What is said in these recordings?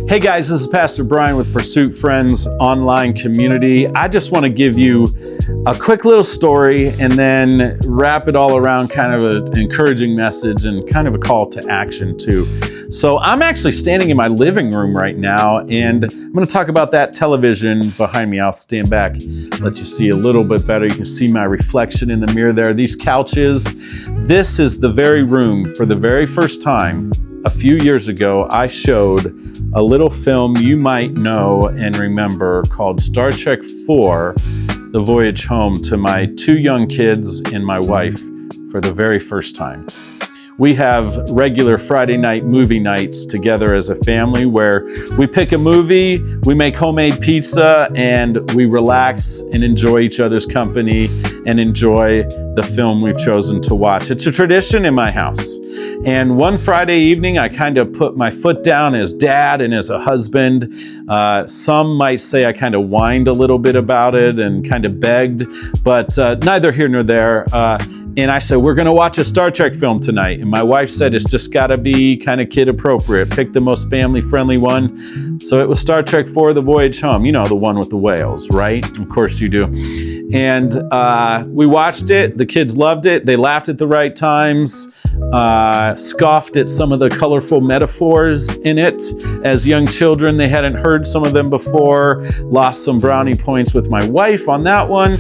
Hey guys, this is Pastor Brian with Pursuit Friends online community. I just want to give you a quick little story and then wrap it all around kind of an encouraging message and kind of a call to action too. So I'm actually standing in my living room right now, and I'm going to talk about that television behind me. I'll stand back, let you see a little bit better. You can see my reflection in the mirror there. These couches, this is the very room for the very first time. A few years ago, I showed a little film you might know and remember called Star Trek IV, The Voyage Home, to my two young kids and my wife for the very first time. We have regular Friday night movie nights together as a family where we pick a movie, we make homemade pizza, and we relax and enjoy each other's company and enjoy the film we've chosen to watch. It's a tradition in my house. And one Friday evening, I kind of put my foot down as dad and as a husband. Some might say I kind of whined a little bit about it and kind of begged, but neither here nor there. And I said, we're going to watch a Star Trek film tonight. And my wife said, it's just got to be kind of kid appropriate. Pick the most family friendly one. So it was Star Trek IV, The Voyage Home. You know, the one with the whales, right? Of course you do. And we watched it. The kids loved it. They laughed at the right times. Scoffed at some of the colorful metaphors in it. As young children, they hadn't heard some of them before. Lost some brownie points with my wife on that one.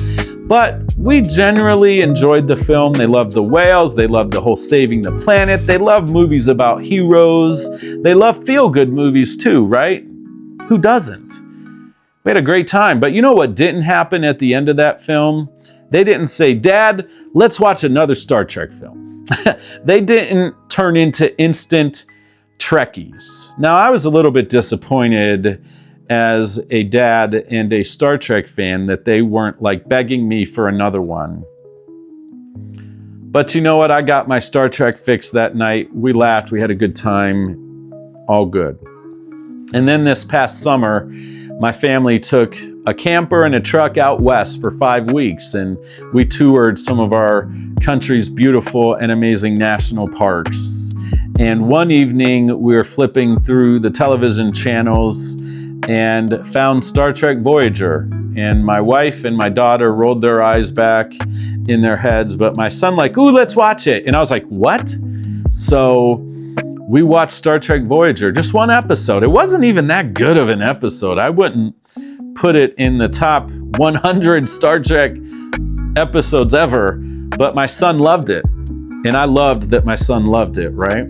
But we generally enjoyed the film. They loved the whales. They loved the whole saving the planet. They love movies about heroes. They love feel-good movies too, right? Who doesn't? We had a great time. But you know what didn't happen at the end of that film? They didn't say, Dad, let's watch another Star Trek film. They didn't turn into instant Trekkies. Now, I was a little bit disappointed as a dad and a Star Trek fan that they weren't like begging me for another one. But you know what? I got my Star Trek fix that night. We laughed. We had a good time. All good. And then this past summer, my family took a camper and a truck out west for 5 weeks, and we toured some of our country's beautiful and amazing national parks. And one evening, we were flipping through the television channels and found Star Trek Voyager. And my wife and my daughter rolled their eyes back in their heads, but my son like, ooh, let's watch it. And I was like, what? So we watched Star Trek Voyager, just one episode. It wasn't even that good of an episode. I wouldn't put it in the top 100 Star Trek episodes ever, but my son loved it. And I loved that my son loved it, right?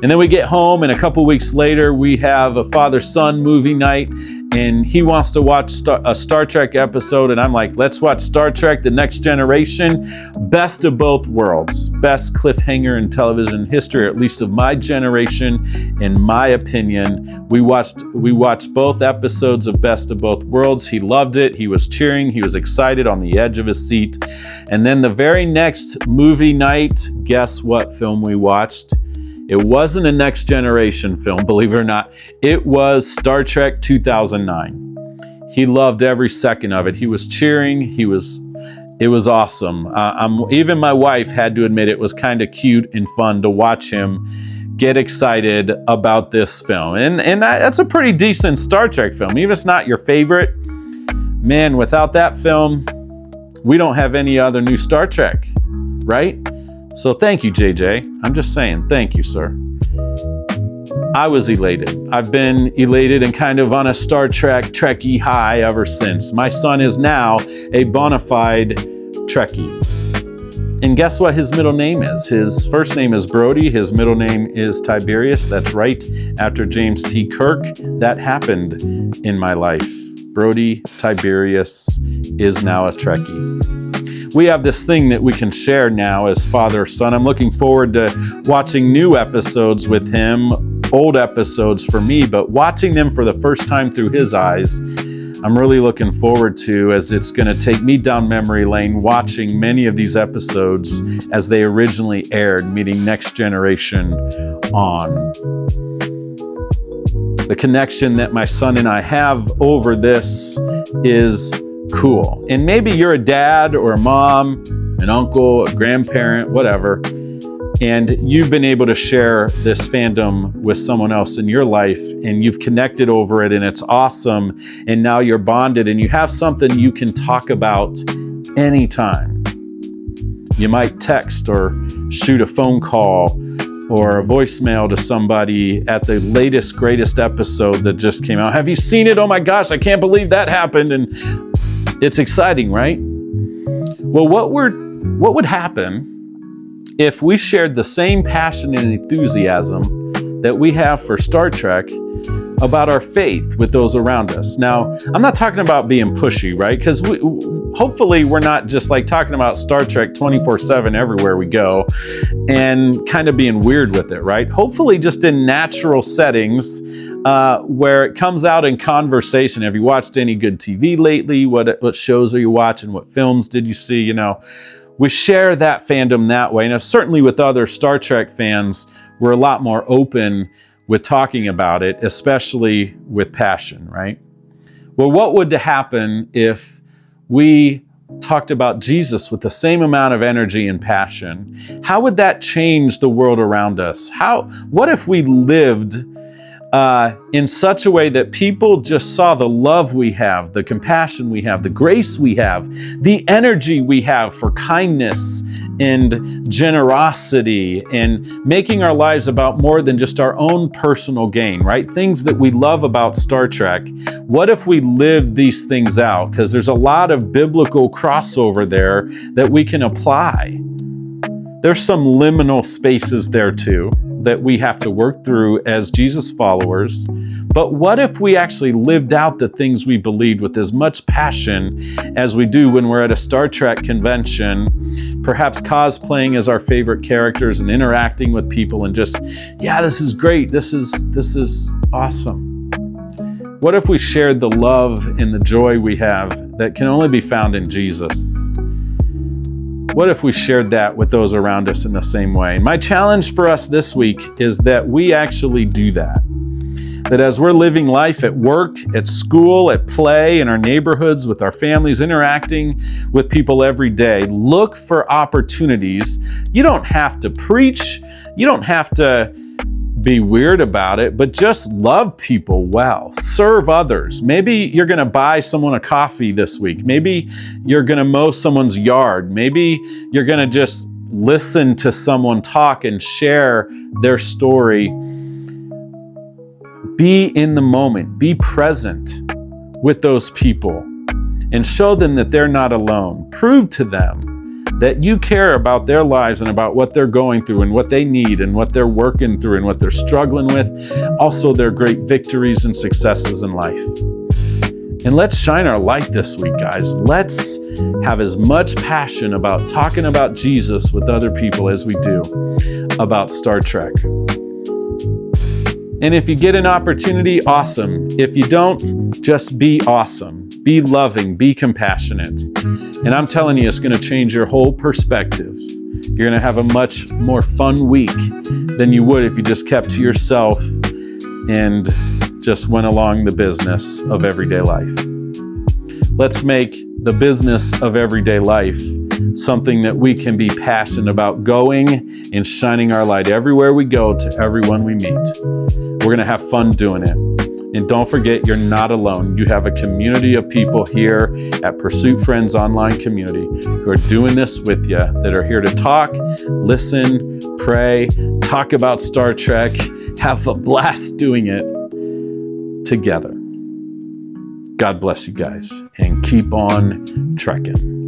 And then we get home, and a couple weeks later, we have a father-son movie night, and he wants to watch a Star Trek episode, and I'm like, let's watch Star Trek: The Next Generation. Best of both worlds. Best cliffhanger in television history, at least of my generation, in my opinion. We watched both episodes of Best of Both Worlds. He loved it. He was cheering. He was excited, on the edge of his seat. And then the very next movie night, guess what film we watched? It wasn't a Next Generation film, believe it or not. It was Star Trek 2009. He loved every second of it. He was cheering. It was awesome. Even my wife had to admit it was kind of cute and fun to watch him get excited about this film. And that's a pretty decent Star Trek film. Even if it's not your favorite, man, without that film, we don't have any other new Star Trek, right? So thank you, JJ. I'm just saying, thank you, sir. I was elated. I've been elated and kind of on a Star Trek Trekkie high ever since. My son is now a bona fide Trekkie. And guess what his middle name is? His first name is Brody. His middle name is Tiberius. That's right, after James T. Kirk. That happened in my life. Brody Tiberius is now a Trekkie. We have this thing that we can share now as father-son. I'm looking forward to watching new episodes with him, old episodes for me, but watching them for the first time through his eyes, I'm really looking forward to, as it's going to take me down memory lane watching many of these episodes as they originally aired, meeting Next Generation on. The connection that my son and I have over this is cool. And maybe you're a dad or a mom, an uncle, a grandparent, whatever, and you've been able to share this fandom with someone else in your life, and you've connected over it, and it's awesome, and now you're bonded, and you have something you can talk about anytime. You might text or shoot a phone call or a voicemail to somebody at the latest, greatest episode that just came out. Have you seen it? Oh my gosh, I can't believe that happened. And it's exciting, right? Well, what would happen if we shared the same passion and enthusiasm that we have for Star Trek about our faith with those around us? Now, I'm not talking about being pushy, right? Because hopefully we're not just like talking about Star Trek 24/7 everywhere we go and kind of being weird with it, right? Hopefully just in natural settings where it comes out in conversation. Have you watched any good TV lately? What shows are you watching? What films did you see? You know, we share that fandom that way. And certainly with other Star Trek fans, we're a lot more open with talking about it, especially with passion, right? Well, what would happen if we talked about Jesus with the same amount of energy and passion? How would that change the world around us? What if we lived in such a way that people just saw the love we have, the compassion we have, the grace we have, the energy we have for kindness and generosity, and making our lives about more than just our own personal gain, right? Things that we love about Star Trek. What if we lived these things out? Because there's a lot of biblical crossover there that we can apply. There's some liminal spaces there too that we have to work through as Jesus followers. But what if we actually lived out the things we believed with as much passion as we do when we're at a Star Trek convention, perhaps cosplaying as our favorite characters and interacting with people and just, yeah, this is great. This is awesome. What if we shared the love and the joy we have that can only be found in Jesus? What if we shared that with those around us in the same way? And my challenge for us this week is that we actually do that. That as we're living life at work, at school, at play, in our neighborhoods, with our families, interacting with people every day, look for opportunities. You don't have to preach. You don't have to be weird about it, but just love people well. Serve others. Maybe you're going to buy someone a coffee this week. Maybe you're going to mow someone's yard. Maybe you're going to just listen to someone talk and share their story. Be in the moment. Be present with those people and show them that they're not alone. Prove to them that you care about their lives and about what they're going through and what they need and what they're working through and what they're struggling with. Also, their great victories and successes in life. And let's shine our light this week, guys. Let's have as much passion about talking about Jesus with other people as we do about Star Trek. And if you get an opportunity, awesome. If you don't, just be awesome. Be loving, be compassionate. And I'm telling you, it's going to change your whole perspective. You're going to have a much more fun week than you would if you just kept to yourself and just went along the business of everyday life. Let's make the business of everyday life something that we can be passionate about, going and shining our light everywhere we go to everyone we meet. We're going to have fun doing it. And don't forget, you're not alone. You have a community of people here at Pursuit Friends Online Community who are doing this with you, that are here to talk, listen, pray, talk about Star Trek, have a blast doing it together. God bless you guys, and keep on trekking.